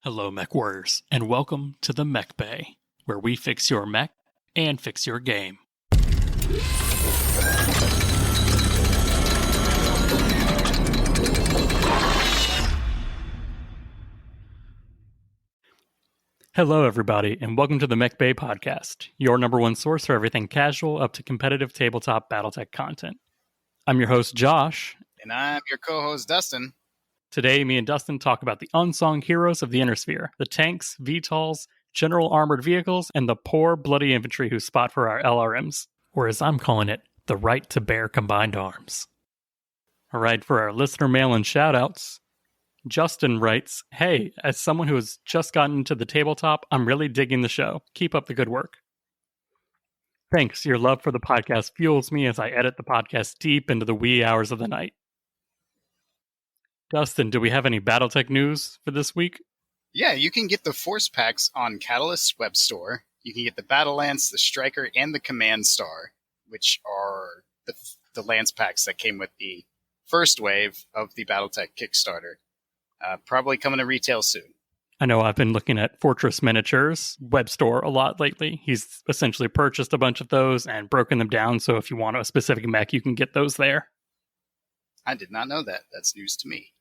Hello, Mech Warriors, and welcome to the Mech Bay, where we fix your mech and fix your game. Hello, everybody, and welcome to the Mech Bay podcast, your number one source for everything casual up to competitive tabletop Battletech content. I'm your host, Josh. And I'm your co-host, Dustin. Today, me and Dustin talk about the unsung heroes of the Inner Sphere, the tanks, VTOLS, general armored vehicles, and the poor, bloody infantry who spot for our LRMs, or as I'm calling it, the right to bear combined arms. All right, for our listener mail and shoutouts, Justin writes, "Hey, as someone who has just gotten into the tabletop, I'm really digging the show. Keep up the good work. Thanks, your love for the podcast fuels me as I edit the podcast deep into the wee hours of the night." Dustin, do we have any Battletech news for this week? Yeah, you can get the Force Packs on Catalyst's web store. You can get the Battle Lance, the Striker, and the Command Star, which are the Lance packs that came with the first wave of the Battletech Kickstarter. Probably coming to retail soon. I know I've been looking at Fortress Miniatures web store a lot lately. He's essentially purchased a bunch of those and broken them down, so if you want a specific mech, you can get those there. I did not know that. That's news to me.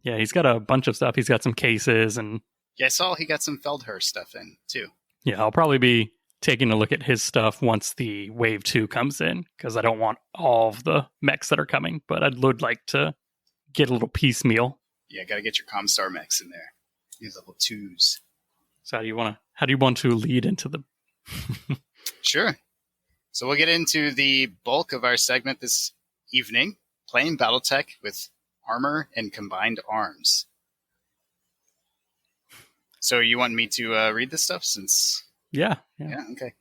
Yeah, he's got a bunch of stuff. He's got some cases and... Yeah, I saw he got some Feldherr stuff in, too. Yeah, I'll probably be taking a look at his stuff once the Wave 2 comes in, because I don't want all of the mechs that are coming, but I would like to get a little piecemeal. Yeah, gotta get your Comstar mechs in there. These level 2s. So how do you want to lead into the... Sure. So we'll get into the bulk of our segment this evening, playing Battletech with armor and combined arms. So you want me to read this stuff since... Yeah, okay.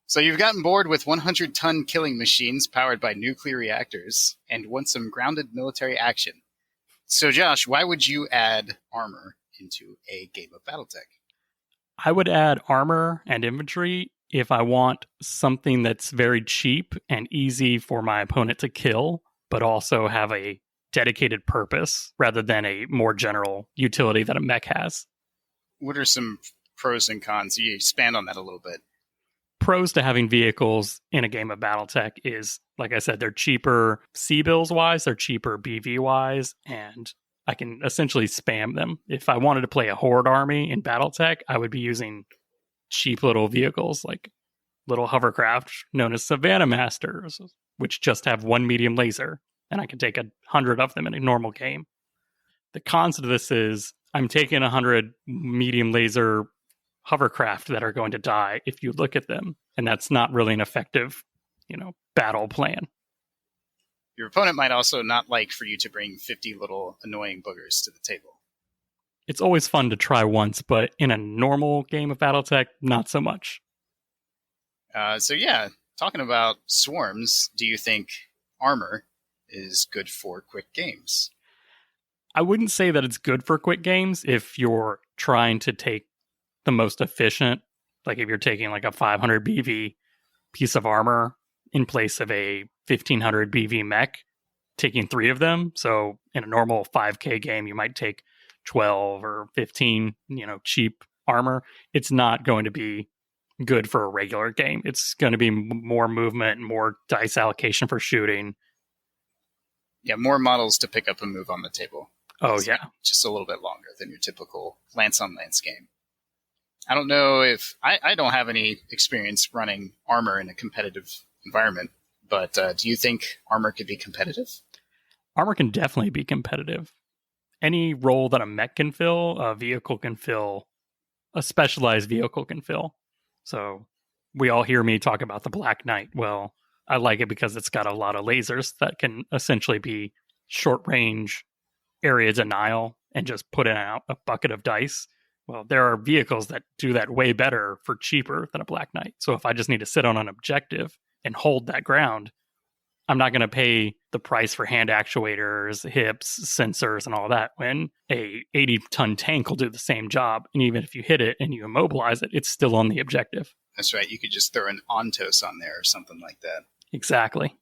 So you've gotten bored with 100-ton killing machines powered by nuclear reactors and want some grounded military action. So Josh, why would you add armor into a game of Battletech? I would add armor and infantry if I want something that's very cheap and easy for my opponent to kill, but also have a dedicated purpose rather than a more general utility that a mech has. What are some pros and cons? You expand on that a little bit. Pros to having vehicles in a game of Battletech is, like I said, they're cheaper C-bills wise, they're cheaper BV wise, and I can essentially spam them. If I wanted to play a horde army in Battletech, I would be using cheap little vehicles like little hovercraft known as Savannah Masters, which just have one medium laser, and I can take 100 of them in a normal game. The cons to this is I'm taking 100 medium laser hovercraft that are going to die if you look at them, and that's not really an effective, battle plan. Your opponent might also not like for you to bring 50 little annoying boogers to the table. It's always fun to try once, but in a normal game of Battletech, not so much. Talking about swarms, do you think armor is good for quick games? I wouldn't say that it's good for quick games if you're trying to take the most efficient, like if you're taking like a 500 BV piece of armor in place of a 1500 BV mech, taking 3 of them. So in a normal 5K game, you might take 12 or 15, cheap armor. It's not going to be good for a regular game. It's going to be more movement and more dice allocation for shooting. Yeah, more models to pick up and move on the table. Oh, yeah. Just a little bit longer than your typical lance-on-lance game. I don't know if... I don't have any experience running armor in a competitive environment, but do you think armor could be competitive? Armor can definitely be competitive. Any role that a mech can fill, a vehicle can fill, a specialized vehicle can fill. So we all hear me talk about the Black Knight. Well, I like it because it's got a lot of lasers that can essentially be short-range area denial and just put in a bucket of dice. Well, there are vehicles that do that way better for cheaper than a Black Knight. So if I just need to sit on an objective and hold that ground, I'm not going to pay the price for hand actuators, hips, sensors, and all that when a 80-ton tank will do the same job. And even if you hit it and you immobilize it, it's still on the objective. That's right. You could just throw an Ontos on there or something like that. Exactly.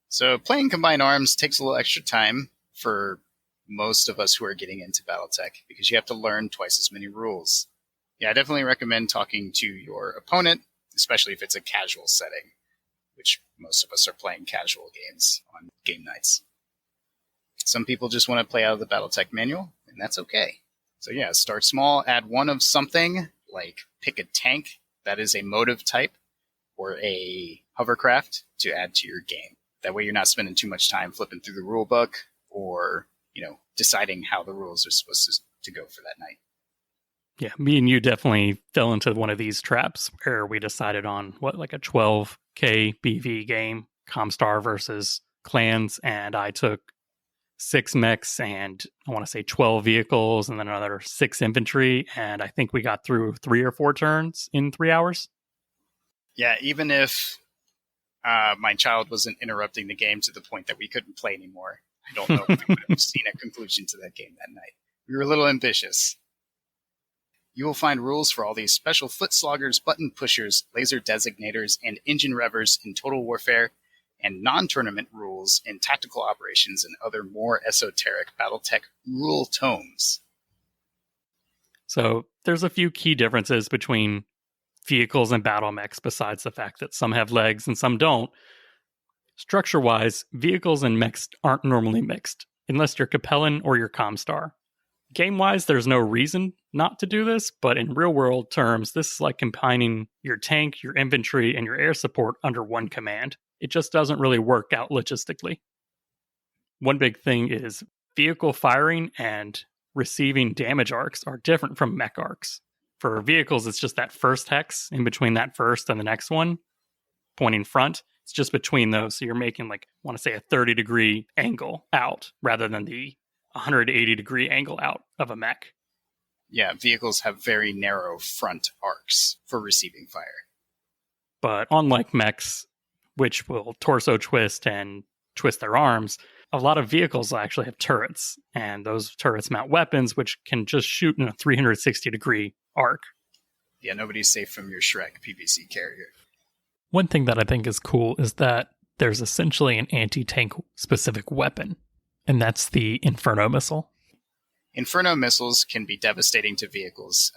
So playing combined arms takes a little extra time for most of us who are getting into Battletech because you have to learn twice as many rules. Yeah, I definitely recommend talking to your opponent, especially if it's a casual setting, which most of us are playing casual games on game nights. Some people just want to play out of the Battletech manual, and that's okay. So yeah, start small, add one of something, like pick a tank that is a motive type or a hovercraft to add to your game. That way you're not spending too much time flipping through the rule book or, deciding how the rules are supposed to go for that night. Yeah, me and you definitely fell into one of these traps where we decided on like a 12K BV game, Comstar versus clans, and I took 6 mechs and I want to say 12 vehicles and then another 6 infantry, and I think we got through 3 or 4 turns in 3 hours. Yeah, even if my child wasn't interrupting the game to the point that we couldn't play anymore, I don't know if we would have seen a conclusion to that game that night. We were a little ambitious. You will find rules for all these special foot sloggers, button pushers, laser designators, and engine revvers in Total Warfare, and non-tournament rules in tactical operations and other more esoteric Battletech rule tomes. So there's a few key differences between vehicles and battle mechs besides the fact that some have legs and some don't. Structure-wise, vehicles and mechs aren't normally mixed, unless you're Capellan or you're Comstar. Game-wise, there's no reason not to do this, but in real-world terms, this is like combining your tank, your infantry, and your air support under one command. It just doesn't really work out logistically. One big thing is vehicle firing and receiving damage arcs are different from mech arcs. For vehicles, it's just that first hex in between that first and the next one, pointing front. It's just between those, so you're making I want to say a 30-degree angle out rather than the 180-degree angle out of a mech. Yeah, vehicles have very narrow front arcs for receiving fire. But unlike mechs, which will torso twist and twist their arms, a lot of vehicles actually have turrets, and those turrets mount weapons which can just shoot in a 360-degree arc. Yeah, nobody's safe from your Shrek PVC carrier. One thing that I think is cool is that there's essentially an anti-tank specific weapon, and that's the Inferno missile. Inferno missiles can be devastating to vehicles.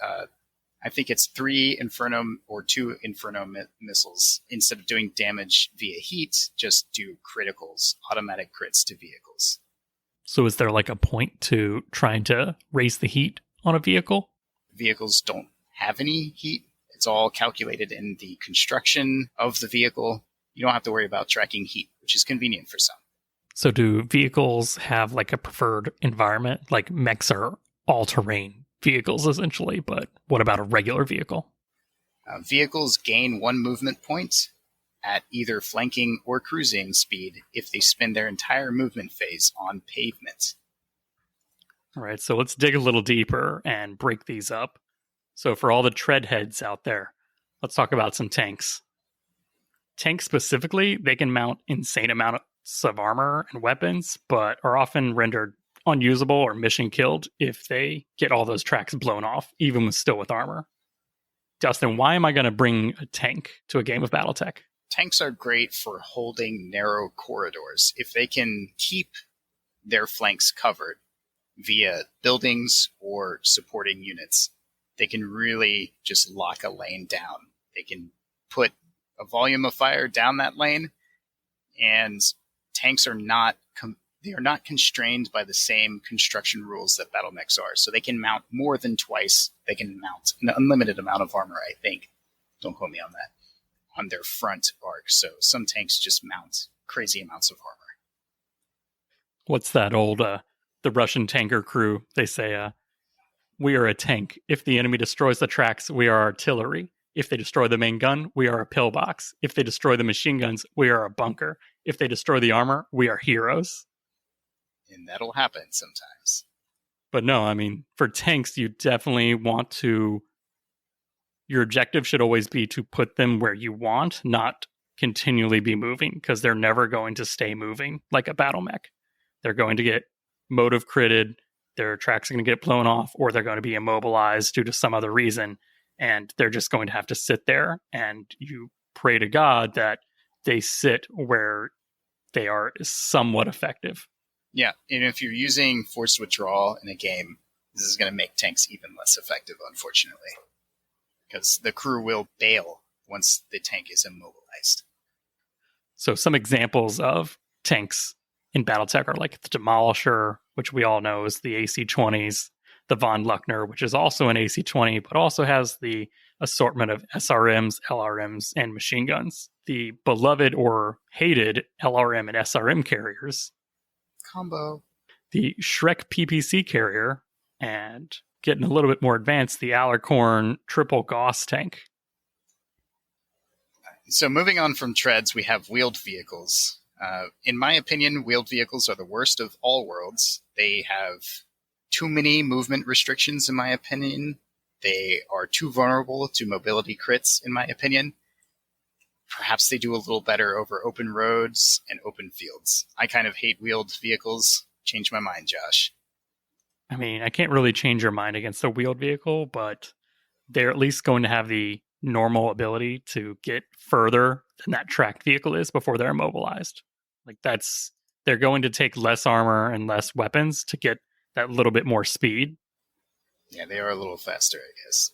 I think it's 3 Inferno or 2 Inferno missiles. Instead of doing damage via heat, just do criticals, automatic crits to vehicles. So is there a point to trying to raise the heat on a vehicle? Vehicles don't have any heat. It's all calculated in the construction of the vehicle. You don't have to worry about tracking heat, which is convenient for some. So do vehicles have a preferred environment? Like mechs are all-terrain vehicles essentially, but what about a regular vehicle? Vehicles gain 1 movement point at either flanking or cruising speed if they spend their entire movement phase on pavement. All right, so let's dig a little deeper and break these up. So for all the tread heads out there, let's talk about some tanks. Tanks specifically, they can mount insane amounts of armor and weapons, but are often rendered unusable or mission killed if they get all those tracks blown off, even still with armor. Dustin, why am I going to bring a tank to a game of Battletech? Tanks are great for holding narrow corridors. If they can keep their flanks covered via buildings or supporting units, they can really just lock a lane down. They can put a volume of fire down that lane, and tanks are not constrained by the same construction rules that battle mechs are. So they can mount more than twice. They can mount an unlimited amount of armor, I think. Don't quote me on that. On their front arc. So some tanks just mount crazy amounts of armor. What's that old, the Russian tanker crew? They say, we are a tank. If the enemy destroys the tracks, we are artillery. If they destroy the main gun, we are a pillbox. If they destroy the machine guns, we are a bunker. If they destroy the armor, we are heroes. And that'll happen sometimes. But no, I mean, for tanks, you definitely want to... Your objective should always be to put them where you want, not continually be moving, because they're never going to stay moving like a battle mech. They're going to get motive critted, their tracks are going to get blown off, or they're going to be immobilized due to some other reason, and they're just going to have to sit there, and you pray to God that they sit where they are somewhat effective. Yeah, and if you're using forced withdrawal in a game, this is going to make tanks even less effective, unfortunately, because the crew will bail once the tank is immobilized. So some examples of tanks in Battletech are like the Demolisher, which we all know is the AC-20s, the Von Luckner, which is also an AC-20, but also has the assortment of SRMs, LRMs, and machine guns. The beloved or hated LRM and SRM carriers. Combo. The Shrek PPC carrier, and getting a little bit more advanced, the Alarcorn triple Gauss tank. So moving on from treads, we have wheeled vehicles. In my opinion, wheeled vehicles are the worst of all worlds. They have too many movement restrictions, in my opinion. They are too vulnerable to mobility crits, in my opinion. Perhaps they do a little better over open roads and open fields. I kind of hate wheeled vehicles. Change my mind, Josh. I mean, I can't really change your mind against a wheeled vehicle, but they're at least going to have the normal ability to get further than that tracked vehicle is before they're immobilized. Like they're going to take less armor and less weapons to get that little bit more speed. Yeah, they are a little faster, I guess.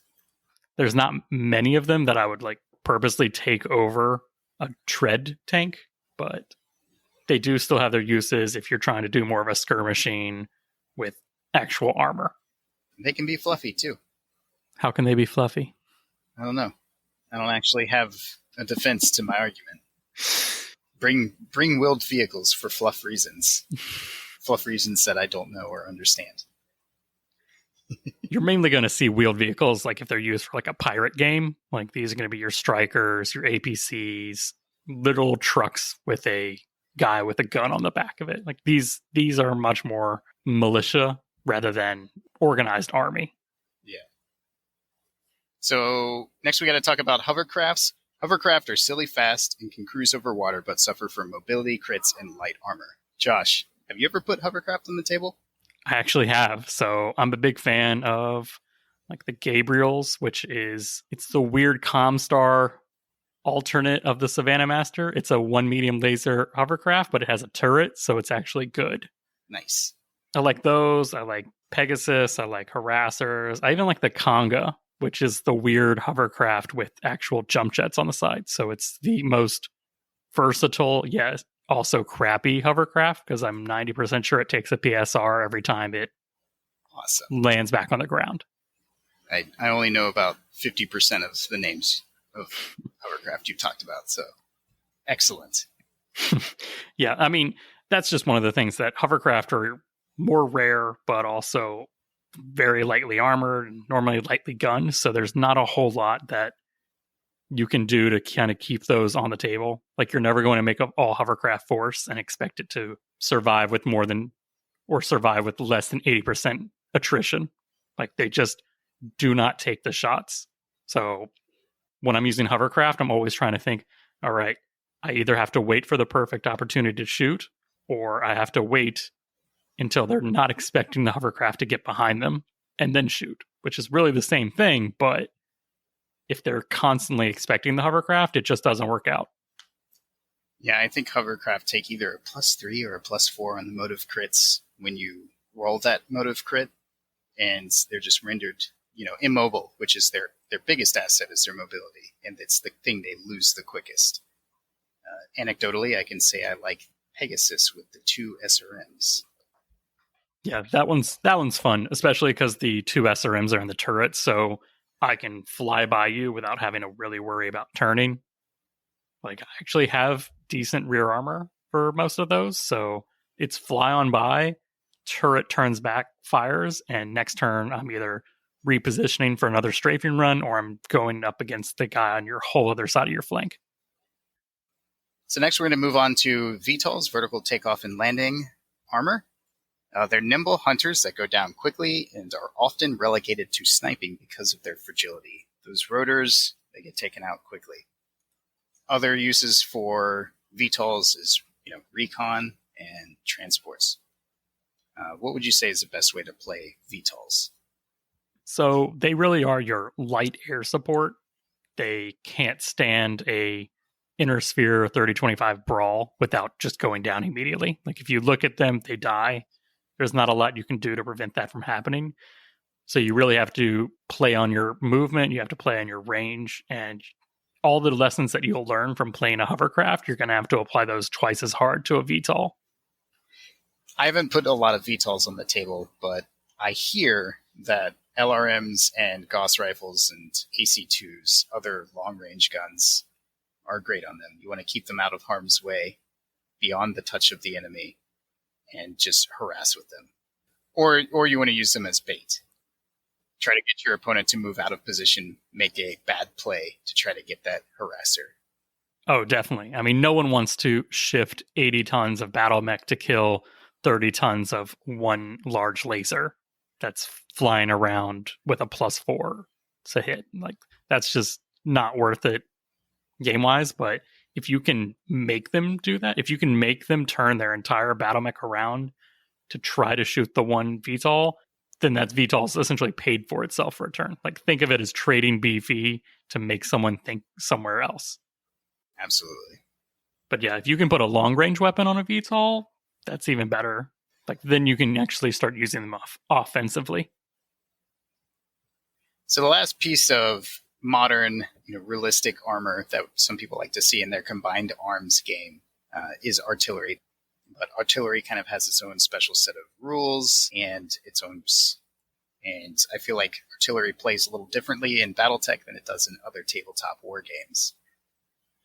There's not many of them that I would like purposely take over a tread tank, but they do still have their uses if you're trying to do more of a skirmishing with actual armor. They can be fluffy, too. How can they be fluffy? I don't know. I don't actually have a defense to my argument. Bring wheeled vehicles for fluff reasons. Fluff reasons that I don't know or understand. You're mainly going to see wheeled vehicles like if they're used for like a pirate game. Like these are going to be your strikers, your APCs, little trucks with a guy with a gun on the back of it. Like these are much more militia rather than organized army. Yeah. So next we got to talk about hovercrafts. Hovercraft are silly fast and can cruise over water, but suffer from mobility, crits, and light armor. Josh, have you ever put hovercraft on the table? I actually have. So I'm a big fan of like the Gabriels, it's the weird Comstar alternate of the Savannah Master. It's a 1 medium laser hovercraft, but it has a turret, so it's actually good. Nice. I like those. I like Pegasus. I like Harassers. I even like the Conga, which is the weird hovercraft with actual jump jets on the side. So it's the most versatile, yes, also crappy hovercraft because I'm 90% sure it takes a PSR every time it lands back on the ground. I only know about 50% of the names of hovercraft you talked about, so excellent. Yeah, I mean, that's just one of the things that hovercraft are more rare, but also very lightly armored and normally lightly gunned, so there's not a whole lot that you can do to kind of keep those on the table. Like you're never going to make an all hovercraft force and expect it to survive with survive with less than 80% attrition. Like they just do not take the shots. So when I'm using hovercraft, I'm always trying to think, all right, I either have to wait for the perfect opportunity to shoot, or I have to wait until they're not expecting the hovercraft to get behind them and then shoot, which is really the same thing. But if they're constantly expecting the hovercraft, it just doesn't work out. Yeah, I think hovercraft take either a +3 or a +4 on the motive crits when you roll that motive crit, and they're just rendered, immobile, which is their biggest asset is their mobility, and it's the thing they lose the quickest. Anecdotally, I can say I like Pegasus with the 2 SRMs. Yeah, that one's fun, especially because the 2 SRMs are in the turret, so I can fly by you without having to really worry about turning. Like, I actually have decent rear armor for most of those, so it's fly on by, turret turns back, fires, and next turn I'm either repositioning for another strafing run or I'm going up against the guy on your whole other side of your flank. So next we're going to move on to VTOLS, vertical takeoff and landing armor. They're nimble hunters that go down quickly and are often relegated to sniping because of their fragility. Those rotors, they get taken out quickly. Other uses for VTOLs is, recon and transports. What would you say is the best way to play VTOLs? So they really are your light air support. They can't stand a inner sphere 30-25 brawl without just going down immediately. Like if you look at them, they die. There's not a lot you can do to prevent that from happening. So you really have to play on your movement. You have to play on your range, and all the lessons that you'll learn from playing a hovercraft, you're going to have to apply those twice as hard to a VTOL. I haven't put a lot of VTOLs on the table, but I hear that LRMs and Gauss rifles and AC-2s, other long-range guns, are great on them. You want to keep them out of harm's way, beyond the touch of the enemy, and just harass with them. Or you want to use them as bait. Try to get your opponent to move out of position, make a bad play to try to get that harasser. Oh, definitely. I mean, no one wants to shift 80 tons of battle mech to kill 30 tons of one large laser that's flying around with a +4 to hit. Like, that's just not worth it game-wise. But if you can make them do that, if you can make them turn their entire battle mech around to try to shoot the one VTOL, then that VTOL's essentially paid for itself for a turn. Like, think of it as trading BV to make someone think somewhere else. Absolutely. But yeah, if you can put a long-range weapon on a VTOL, that's even better. Like, then you can actually start using them offensively. So the last piece of modern, realistic armor that some people like to see in their combined arms game is artillery. But artillery kind of has its own special set of rules and its own... And I feel like artillery plays a little differently in Battletech than it does in other tabletop war games.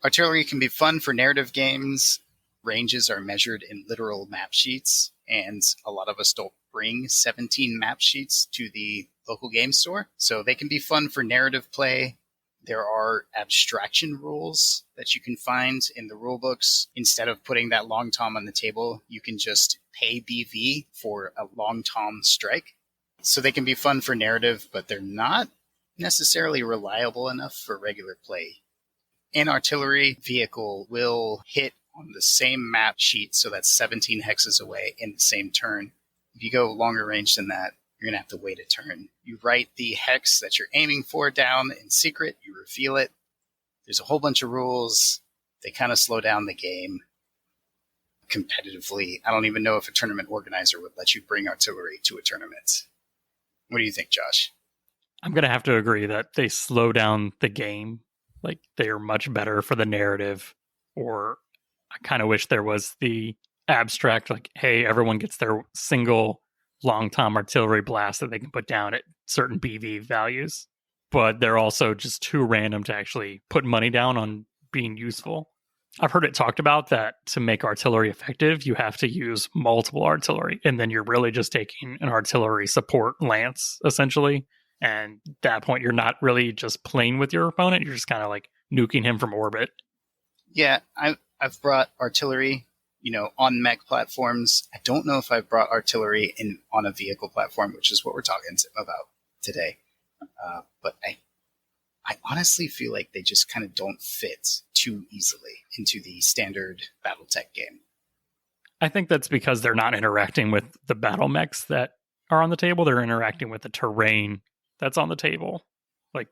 Artillery can be fun for narrative games. Ranges are measured in literal map sheets, and a lot of us don't bring 17 map sheets to the local game store, so they can be fun for narrative play. There are abstraction rules that you can find in the rule books. Instead of putting that long tom on the table, you can just pay BV for a long tom strike. So they can be fun for narrative, but they're not necessarily reliable enough for regular play. An artillery vehicle will hit on the same map sheet, so that's 17 hexes away in the same turn. If you go longer range than that, you're going to have to wait a turn. You write the hex that you're aiming for down in secret. You reveal it. There's a whole bunch of rules. They kind of slow down the game competitively. I don't even know if a tournament organizer would let you bring artillery to a tournament. What do you think, Josh? I'm going to have to agree that they slow down the game. Like, they are much better for the narrative. Or I kind of wish there was the abstract, like, hey, everyone gets their single long tom artillery blast that they can put down at certain BV values, but they're also just too random to actually put money down on being useful. I've heard it talked about that to make artillery effective, you have to use multiple artillery, and then you're really just taking an artillery support lance, essentially. And at that point, you're not really just playing with your opponent, you're just kind of like nuking him from orbit. Yeah, I've brought artillery on mech platforms. I don't know if I've brought artillery on a vehicle platform, which is what we're talking about today. But I honestly feel like they just kind of don't fit too easily into the standard Battletech game. I think that's because they're not interacting with the battle mechs that are on the table. They're interacting with the terrain that's on the table. Like,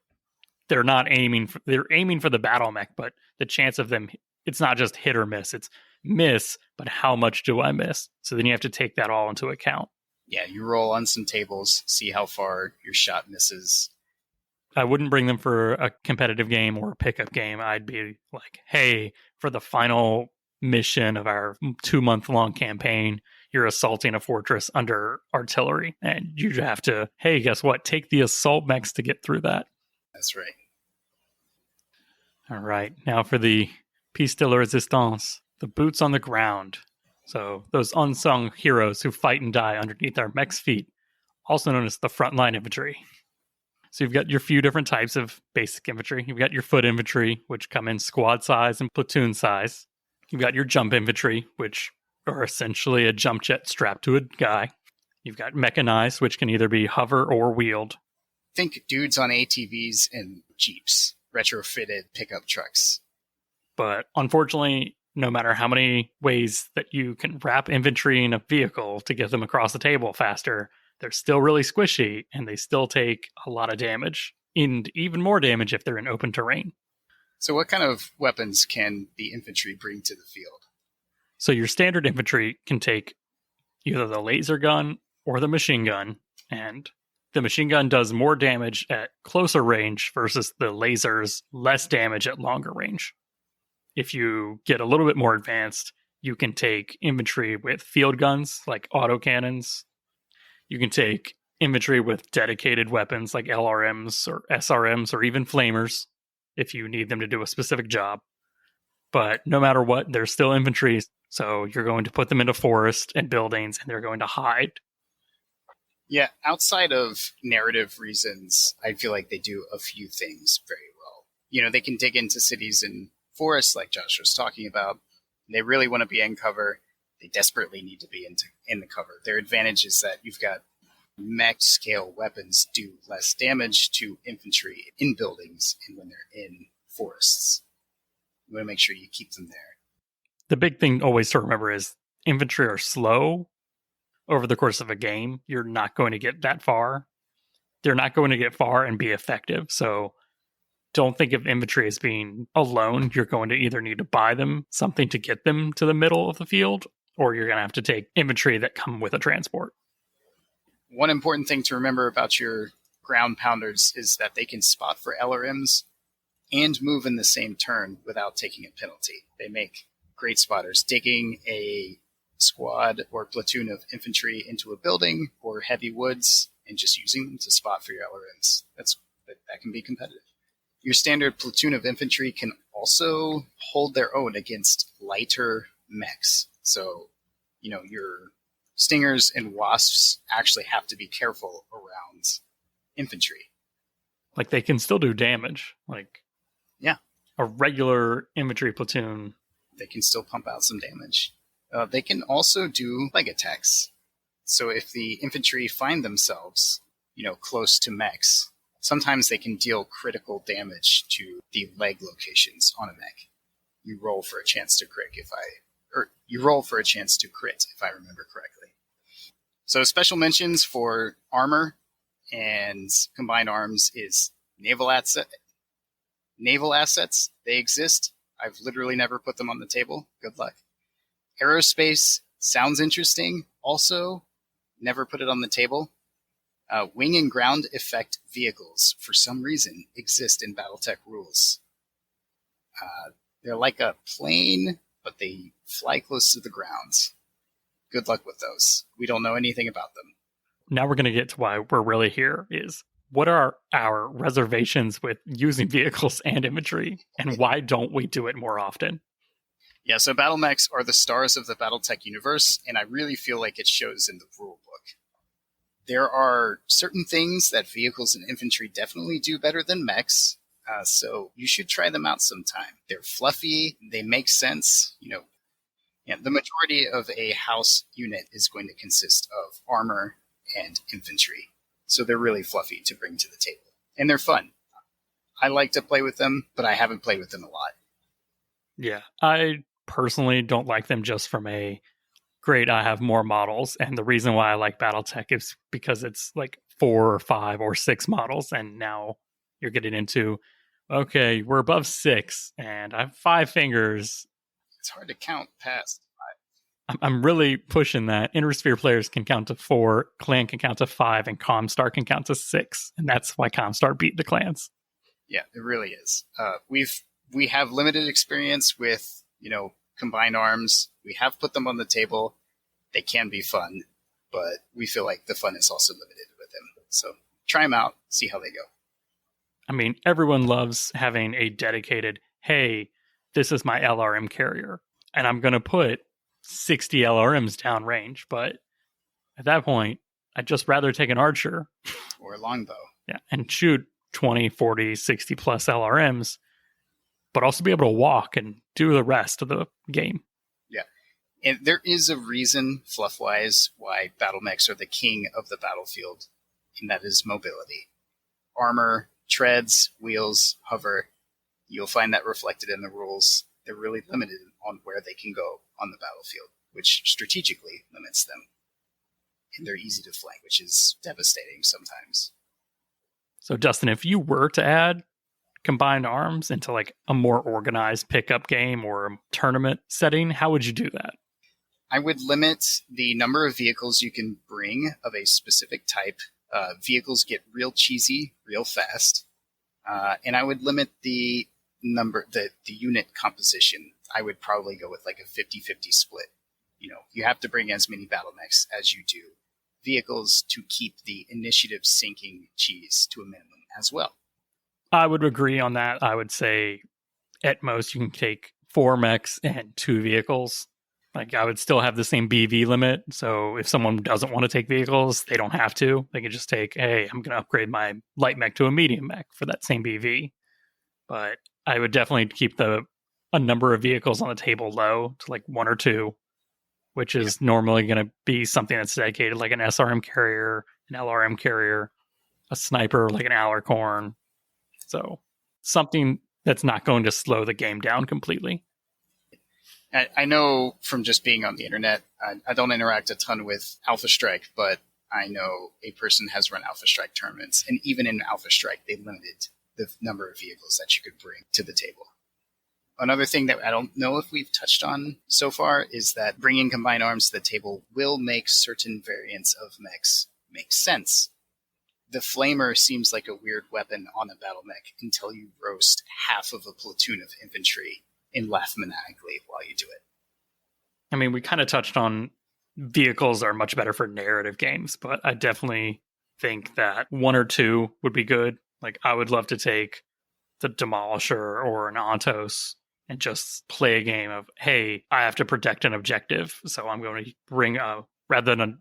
they're aiming for the battle mech, but the chance of them, it's not just hit or miss. It's miss, but how much do I miss? So then you have to take that all into account. Yeah, you roll on some tables, see how far your shot misses. I wouldn't bring them for a competitive game or a pickup game. I'd be like, hey, for the final mission of our 2-month-long campaign, you're assaulting a fortress under artillery, and you have to, hey, guess what? Take the assault mechs to get through that. That's right. All right, now for the piece de la resistance. The boots on the ground. So those unsung heroes who fight and die underneath our mech's feet, also known as the frontline infantry. So you've got your few different types of basic infantry. You've got your foot infantry, which come in squad size and platoon size. You've got your jump infantry, which are essentially a jump jet strapped to a guy. You've got mechanized, which can either be hover or wheeled. Think dudes on ATVs and Jeeps, retrofitted pickup trucks. But unfortunately, no matter how many ways that you can wrap infantry in a vehicle to get them across the table faster, they're still really squishy, and they still take a lot of damage, and even more damage if they're in open terrain. So what kind of weapons can the infantry bring to the field? So your standard infantry can take either the laser gun or the machine gun, and the machine gun does more damage at closer range versus the lasers less damage at longer range. If you get a little bit more advanced, you can take infantry with field guns like autocannons. You can take infantry with dedicated weapons like LRMs or SRMs or even flamers if you need them to do a specific job. But no matter what, they're still infantry, so you're going to put them into forest and buildings and they're going to hide. Yeah, outside of narrative reasons, I feel like they do a few things very well. You know, they can dig into cities and forests like Josh was talking about. They really want to be in cover. They desperately need to be in the cover. Their advantage is that you've got mech scale weapons do less damage to infantry in buildings and when they're in forests. You want to make sure you keep them there. The big thing always to remember is infantry are slow. Over the course of a game, you're not going to get that far. They're not going to get far and be effective. So don't think of infantry as being alone. You're going to either need to buy them something to get them to the middle of the field, or you're going to have to take infantry that come with a transport. One important thing to remember about your ground pounders is that they can spot for LRMs and move in the same turn without taking a penalty. They make great spotters. Digging a squad or platoon of infantry into a building or heavy woods and just using them to spot for your LRMs, that can be competitive. Your standard platoon of infantry can also hold their own against lighter mechs. So, you know, your stingers and wasps actually have to be careful around infantry. Like, they can still do damage. Like, yeah, a regular infantry platoon. They can still pump out some damage. They can also do leg attacks. So if the infantry find themselves, you know, close to mechs, sometimes they can deal critical damage to the leg locations on a mech. You roll for a chance to crit if I remember correctly. So special mentions for armor and combined arms is naval assets. They exist. I've literally never put them on the table. Good luck. Aerospace sounds interesting. Also, never put it on the table. Wing and ground effect vehicles, for some reason, exist in Battletech rules. They're like a plane, but they fly close to the ground. Good luck with those. We don't know anything about them. Now we're going to get to why we're really here is, what are our reservations with using vehicles and infantry, and why don't we do it more often? Yeah, so battle mechs are the stars of the Battletech universe, and I really feel like it shows in the rule book. There are certain things that vehicles and infantry definitely do better than mechs, so you should try them out sometime. They're fluffy, they make sense. You know, the majority of a house unit is going to consist of armor and infantry, so they're really fluffy to bring to the table. And they're fun. I like to play with them, but I haven't played with them a lot. Yeah, I personally don't like them just from a great, I have more models. And the reason why I like Battletech is because it's like 4 or 5 or 6 models. And now you're getting into, okay, we're above 6 and I have 5 fingers. It's hard to count past 5. I'm really pushing that. Intersphere players can count to 4, Clan can count to 5, and Comstar can count to 6. And that's why Comstar beat the clans. Yeah, it really is. We have limited experience with, you know, combined arms. We have put them on the table. They can be fun, but we feel like the fun is also limited with them. So try them out, see how they go. I mean, everyone loves having a dedicated, hey, this is my LRM carrier, and I'm going to put 60 LRMs downrange. But at that point, I'd just rather take an archer. Or a longbow. Yeah, and shoot 20, 40, 60 plus LRMs, but also be able to walk and do the rest of the game. Yeah. And there is a reason, fluff-wise, why battle mechs are the king of the battlefield, and that is mobility. Armor, treads, wheels, hover. You'll find that reflected in the rules. They're really limited on where they can go on the battlefield, which strategically limits them. And they're easy to flank, which is devastating sometimes. So, Dustin, if you were to add combined arms into like a more organized pickup game or a tournament setting, how would you do that? I would limit the number of vehicles you can bring of a specific type. Vehicles get real cheesy real fast. And I would limit the unit composition. I would probably go with like a 50-50 split. You have to bring as many battle mechs as you do vehicles to keep the initiative sinking cheese to a minimum as well. I would agree on that. I would say at most you can take 4 mechs and 2 vehicles. Like I would still have the same BV limit. So if someone doesn't want to take vehicles, they don't have to. They can just take, hey, I'm going to upgrade my light mech to a medium mech for that same BV. But I would definitely keep a number of vehicles on the table low to like 1 or 2, which is normally going to be something that's dedicated, like an SRM carrier, an LRM carrier, a sniper, like an Alarcorn. So something that's not going to slow the game down completely. I know from just being on the internet, I don't interact a ton with Alpha Strike, but I know a person has run Alpha Strike tournaments, and even in Alpha Strike, they limited the number of vehicles that you could bring to the table. Another thing that I don't know if we've touched on so far is that bringing combined arms to the table will make certain variants of mechs make sense. The Flamer seems like a weird weapon on a battle mech until you roast half of a platoon of infantry and laugh maniacally while you do it. I mean, we kind of touched on vehicles are much better for narrative games, but I definitely think that 1 or 2 would be good. Like, I would love to take the Demolisher or an Ontos and just play a game of, hey, I have to protect an objective, so I'm going to bring rather than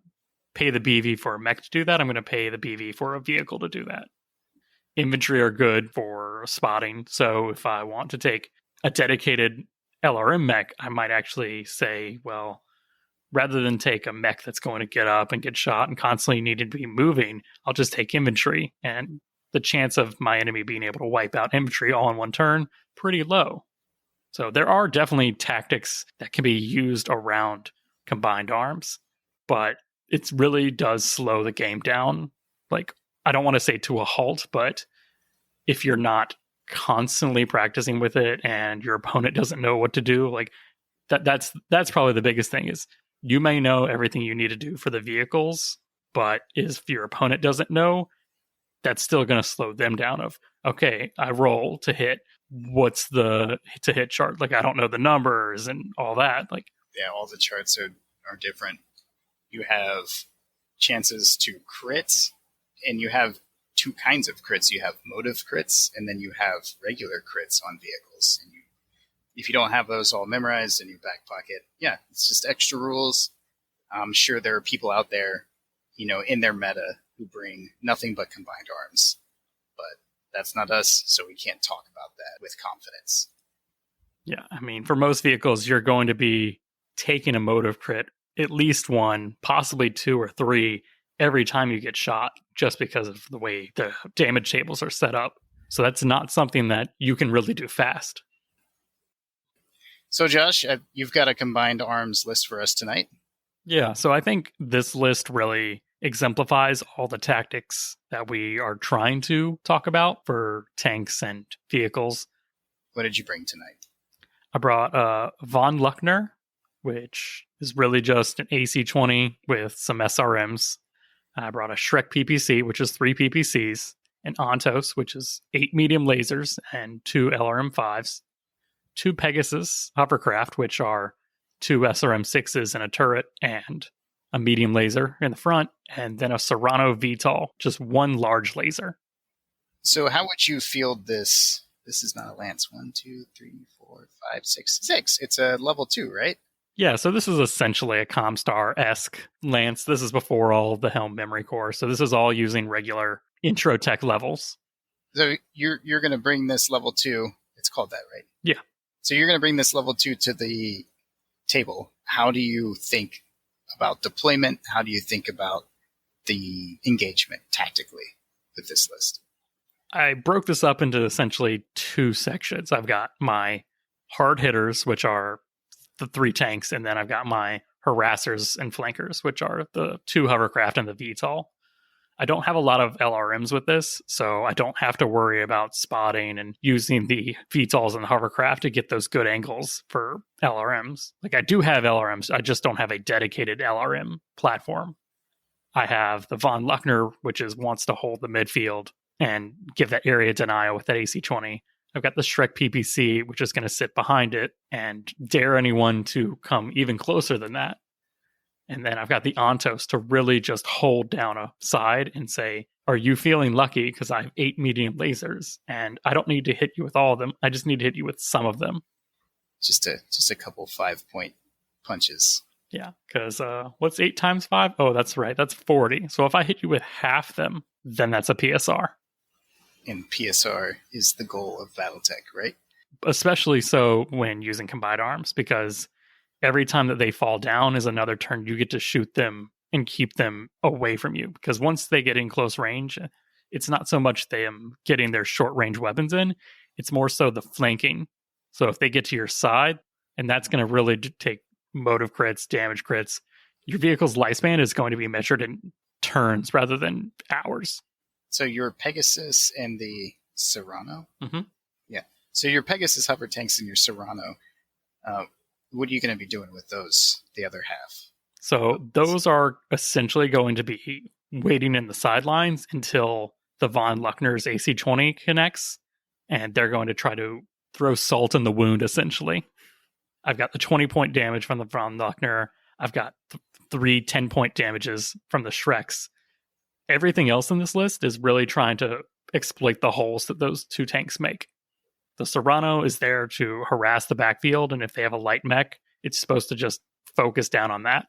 pay the BV for a mech to do that, I'm going to pay the BV for a vehicle to do that. Infantry are good for spotting, so if I want to take a dedicated LRM mech, I might actually say, well, rather than take a mech that's going to get up and get shot and constantly needing to be moving, I'll just take infantry, and the chance of my enemy being able to wipe out infantry all in one turn, pretty low. So there are definitely tactics that can be used around combined arms, but it really does slow the game down. Like, I don't want to say to a halt, but if you're not constantly practicing with it and your opponent doesn't know what to do, like that's probably the biggest thing is you may know everything you need to do for the vehicles, but if your opponent doesn't know, that's still going to slow them down of, okay, I roll to hit. What's the to hit chart? Like, I don't know the numbers and all that. Like, yeah, all the charts are different. You have chances to crit, and you have 2 kinds of crits. You have motive crits, and then you have regular crits on vehicles. And if you don't have those all memorized in your back pocket, yeah, it's just extra rules. I'm sure there are people out there, in their meta who bring nothing but combined arms. But that's not us, so we can't talk about that with confidence. Yeah, I mean, for most vehicles, you're going to be taking a motive crit, at least 1, possibly 2 or 3, every time you get shot, just because of the way the damage tables are set up. So that's not something that you can really do fast. So Josh, you've got a combined arms list for us tonight. Yeah, so I think this list really exemplifies all the tactics that we are trying to talk about for tanks and vehicles. What did you bring tonight? I brought Von Luckner, which is really just an AC-20 with some SRMs. I brought a Shrek PPC, which is 3 PPCs, an Ontos, which is 8 medium lasers and 2 LRM-5s, 2 Pegasus Hovercraft, which are 2 SRM-6s and a turret and a medium laser in the front, and then a Serrano VTOL, just 1 large laser. So how would you field this? This is not a Lance. 1, 2, 3, 4, 5, 6, 6. It's a level 2, right? Yeah, so this is essentially a Comstar-esque Lance. This is before all the Helm memory core, so this is all using regular intro tech levels. So you're going to bring this level 2. It's called that, right? Yeah. So you're going to bring this level 2 to the table. How do you think about deployment? How do you think about the engagement tactically with this list? I broke this up into essentially 2 sections. I've got my hard hitters, which are the 3 tanks, and then I've got my harassers and flankers, which are the 2 hovercraft and the VTOL. I don't have a lot of LRMs with this, so I don't have to worry about spotting and using the VTOLs and the Hovercraft to get those good angles for LRMs. Like, I do have LRMs, I just don't have a dedicated LRM platform. I have the von Luckner, which wants to hold the midfield and give that area denial with that AC-20. I've got the Shrek PPC, which is going to sit behind it and dare anyone to come even closer than that. And then I've got the Ontos to really just hold down a side and say, are you feeling lucky? Because I have 8 medium lasers, and I don't need to hit you with all of them. I just need to hit you with some of them. Just a couple 5-point punches. Yeah, because what's 8 times 5? Oh, that's right. That's 40. So if I hit you with half them, then that's a PSR. And PSR is the goal of Battletech, right? Especially so when using combined arms, because every time that they fall down is another turn you get to shoot them and keep them away from you. Because once they get in close range, it's not so much them getting their short range weapons in, it's more so the flanking. So if they get to your side, and that's going to really take motive crits, damage crits, your vehicle's lifespan is going to be measured in turns rather than hours. So your Pegasus and the Serrano? Mm-hmm. Yeah. So your Pegasus hover tanks and your Serrano, what are you going to be doing with those, the other half? So those are essentially going to be waiting in the sidelines until the von Luckner's AC-20 connects, and they're going to try to throw salt in the wound, essentially. I've got the 20-point damage from the von Luckner. I've got 3 10-point damages from the Shreks. Everything else in this list is really trying to exploit the holes that those 2 tanks make. The Serrano is there to harass the backfield, and if they have a light mech, it's supposed to just focus down on that.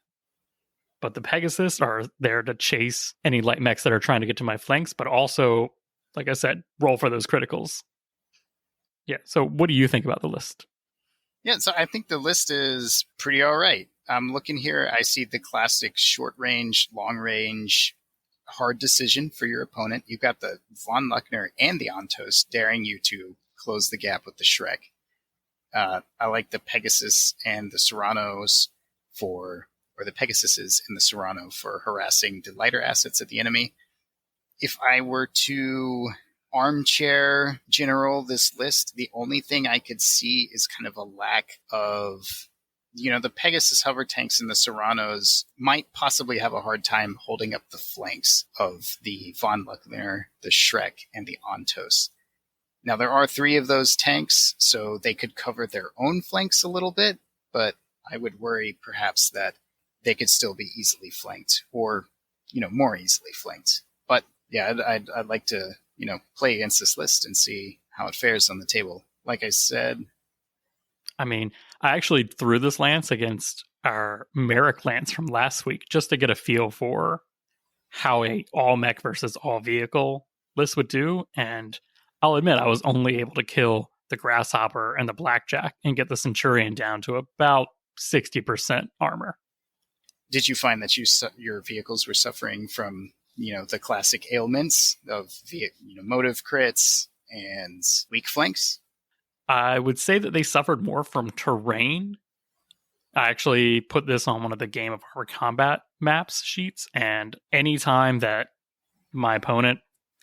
But the Pegasus are there to chase any light mechs that are trying to get to my flanks, but also, like I said, roll for those criticals. Yeah, so what do you think about the list? Yeah, so I think the list is pretty all right. I'm looking here, I see the classic short range, long range, hard decision for your opponent. You've got the von Luckner and the Ontos daring you to close the gap with the Shrek. I like the Pegasus and the Serranos or the Pegasuses and the Serrano for harassing the lighter assets of the enemy. If I were to armchair general this list, the only thing I could see is kind of a lack of, the Pegasus hover tanks and the Serranos might possibly have a hard time holding up the flanks of the von Luckner, the Shrek, and the Ontos. Now, there are 3 of those tanks, so they could cover their own flanks a little bit, but I would worry perhaps that they could still be easily flanked or, more easily flanked. But yeah, I'd like to, play against this list and see how it fares on the table. Like I said, I mean, I actually threw this lance against our Merrick lance from last week just to get a feel for how a all mech versus all vehicle list would do. And I'll admit, I was only able to kill the Grasshopper and the Blackjack and get the Centurion down to about 60% armor. Did you find that your vehicles were suffering from, the classic ailments of, motive crits and weak flanks? I would say that they suffered more from terrain. I actually put this on one of the Game of Our Combat maps sheets, and anytime that my opponent,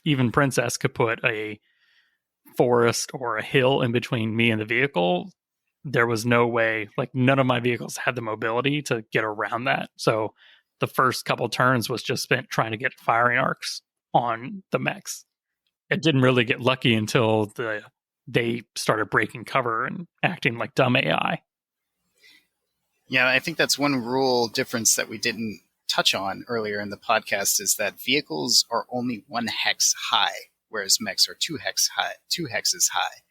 even Princess, could put a forest or a hill in between me and the vehicle, there was no way, like none of my vehicles had the mobility to get around that. So the first couple turns was just spent trying to get firing arcs on the mechs. It didn't really get lucky until they started breaking cover and acting like dumb AI. Yeah, I think that's one rule difference that we didn't touch on earlier in the podcast is that vehicles are only 1 hex high, whereas mechs are 2 hexes high.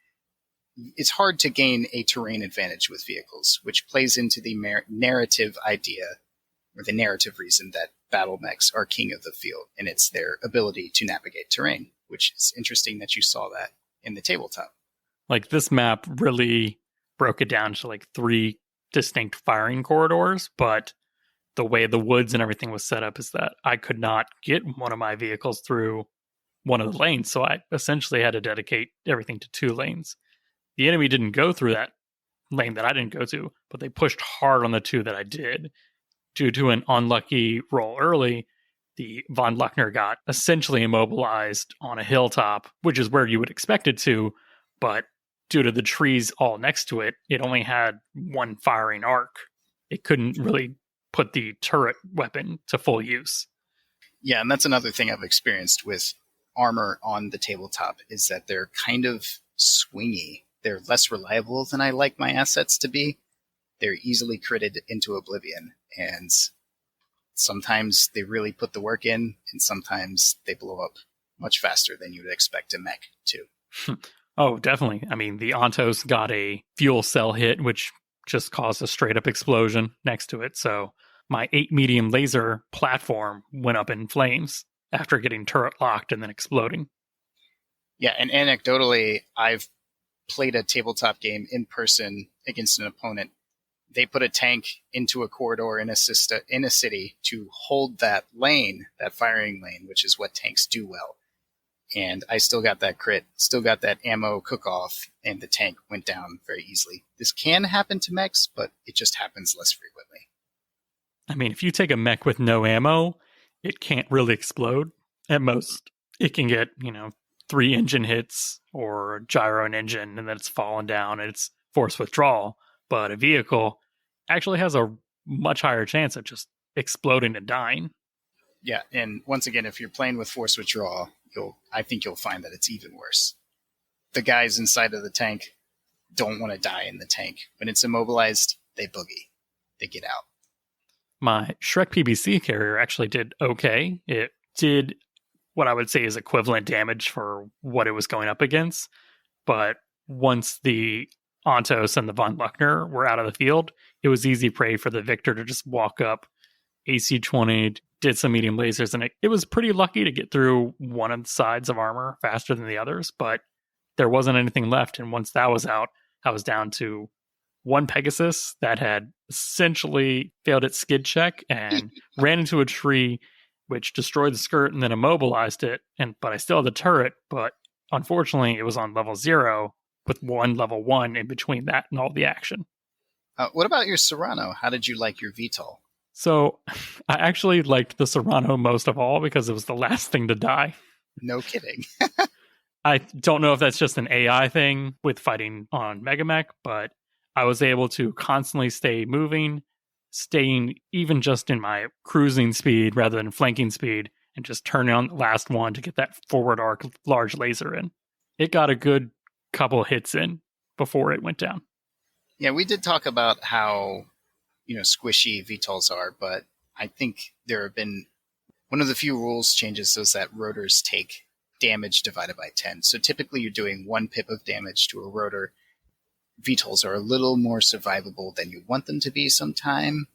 It's hard to gain a terrain advantage with vehicles, which plays into the narrative idea or the narrative reason that battle mechs are king of the field, and it's their ability to navigate terrain, which is interesting that you saw that in the tabletop. Like this map really broke it down to like 3 distinct firing corridors, but the way the woods and everything was set up is that I could not get one of my vehicles through one of the lanes, so I essentially had to dedicate everything to 2 lanes. The enemy didn't go through that lane that I didn't go to, but they pushed hard on the 2 that I did. Due to an unlucky roll early, the von Luckner got essentially immobilized on a hilltop, which is where you would expect it to, but due to the trees all next to it, it only had one firing arc. It couldn't really put the turret weapon to full use. Yeah, and that's another thing I've experienced with armor on the tabletop, is that they're kind of swingy. They're less reliable than I like my assets to be. They're easily critted into oblivion, and sometimes they really put the work in, and sometimes they blow up much faster than you would expect a mech to. Oh, definitely. I mean, the Ontos got a fuel cell hit, which just caused a straight up explosion next to it. So my 8 medium laser platform went up in flames after getting turret locked and then exploding. Yeah, and anecdotally, I've played a tabletop game in person against an opponent. They put a tank into a corridor in a city to hold that lane, that firing lane, which is what tanks do well. And I still got that crit, still got that ammo cook-off, and the tank went down very easily. This can happen to mechs, but it just happens less frequently. I mean, if you take a mech with no ammo, it can't really explode. At most, it can get, 3 engine hits or a gyro an engine, and then it's fallen down and it's force withdrawal. But a vehicle actually has a much higher chance of just exploding and dying. Yeah, and once again, if you're playing with force withdrawal, I think you'll find that it's even worse. The guys inside of the tank don't want to die in the tank. When it's immobilized, they boogie. They get out. My Shrek PBC carrier actually did okay. It did what I would say is equivalent damage for what it was going up against. But once the Ontos and the von Luckner were out of the field, it was easy prey for the Victor to just walk up, AC-20'd, did some medium lasers, and it was pretty lucky to get through one of the sides of armor faster than the others, but there wasn't anything left. And once that was out, I was down to one Pegasus that had essentially failed its skid check and ran into a tree, which destroyed the skirt and then immobilized it. But I still had the turret, but unfortunately it was on level 0 with one level 1 in between that and all the action. What about your Serrano? How did you like your VTOL? So I actually liked the Serrano most of all because it was the last thing to die. No kidding. I don't know if that's just an AI thing with fighting on Megamech, but I was able to constantly stay moving, staying even just in my cruising speed rather than flanking speed, and just turning on the last one to get that forward arc large laser in. It got a good couple hits in before it went down. Yeah, we did talk about how squishy VTOLs are, but I think there have been one of the few rules changes is that rotors take damage divided by 10. So typically you're doing 1 pip of damage to a rotor. VTOLs are a little more survivable than you want them to be sometime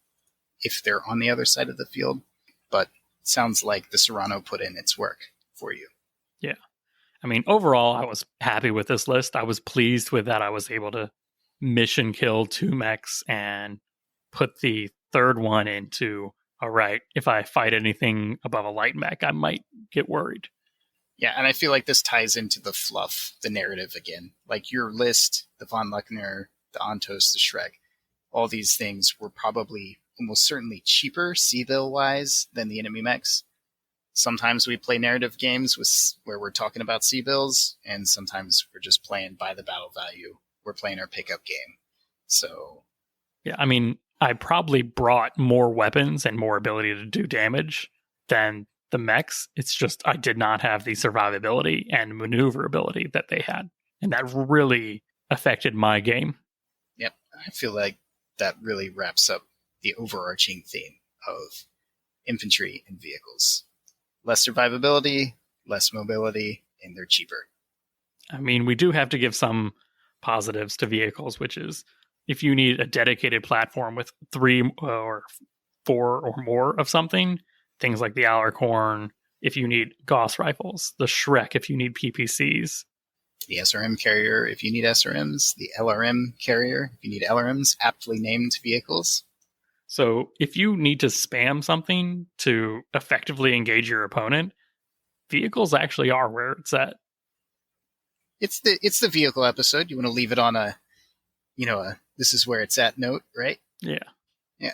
if they're on the other side of the field, but it sounds like the Serrano put in its work for you. Yeah. I mean, overall, I was happy with this list. I was pleased with that. I was able to mission kill 2 mechs and put the third one into, all right, if I fight anything above a light mech, I might get worried. Yeah, and I feel like this ties into the fluff, the narrative again. Like your list, the von Luckner, the Ontos, the Shrek, all these things were probably almost certainly cheaper C-bill-wise than the enemy mechs. Sometimes we play narrative games where we're talking about C-bills, and sometimes we're just playing by the battle value. We're playing our pickup game. So... yeah, I mean, I probably brought more weapons and more ability to do damage than the mechs. It's just I did not have the survivability and maneuverability that they had. And that really affected my game. Yep. I feel like that really wraps up the overarching theme of infantry and vehicles. Less survivability, less mobility, and they're cheaper. I mean, we do have to give some positives to vehicles, which is if you need a dedicated platform with 3 or 4 or more of something, things like the Alarcorn, if you need Gauss rifles, the Shrek, if you need PPCs. The SRM carrier, if you need SRMs, the LRM carrier, if you need LRMs, aptly named vehicles. So if you need to spam something to effectively engage your opponent, vehicles actually are where it's at. It's the vehicle episode. You want to leave it on a this is where it's at note, right? Yeah. Yeah.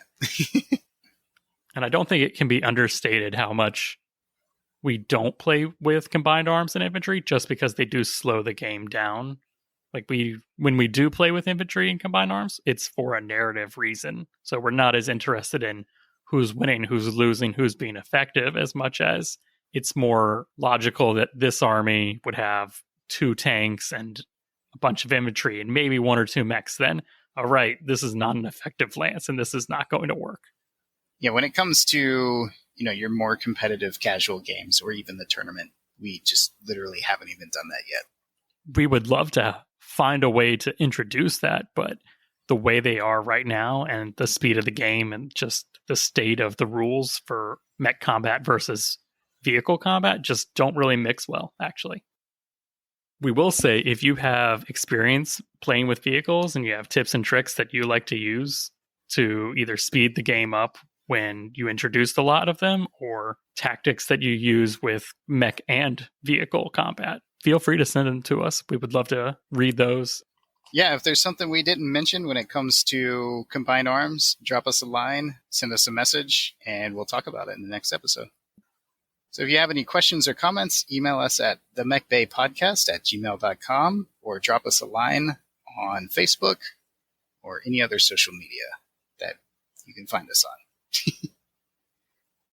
And I don't think it can be understated how much we don't play with combined arms and infantry just because they do slow the game down. Like when we do play with infantry and combined arms, it's for a narrative reason. So we're not as interested in who's winning, who's losing, who's being effective as much as it's more logical that this army would have 2 tanks and a bunch of infantry and maybe 1 or 2 mechs. Then, all right, this is not an effective lance and this is not going to work. Yeah, when it comes to, your more competitive casual games or even the tournament, we just literally haven't even done that yet. We would love to find a way to introduce that, but the way they are right now and the speed of the game and just the state of the rules for mech combat versus vehicle combat just don't really mix well, actually. We will say if you have experience playing with vehicles and you have tips and tricks that you like to use to either speed the game up when you introduced a lot of them or tactics that you use with mech and vehicle combat, feel free to send them to us. We would love to read those. Yeah, if there's something we didn't mention when it comes to combined arms, drop us a line, send us a message, and we'll talk about it in the next episode. So if you have any questions or comments, email us at themechbaypodcast@gmail.com or drop us a line on Facebook or any other social media that you can find us on.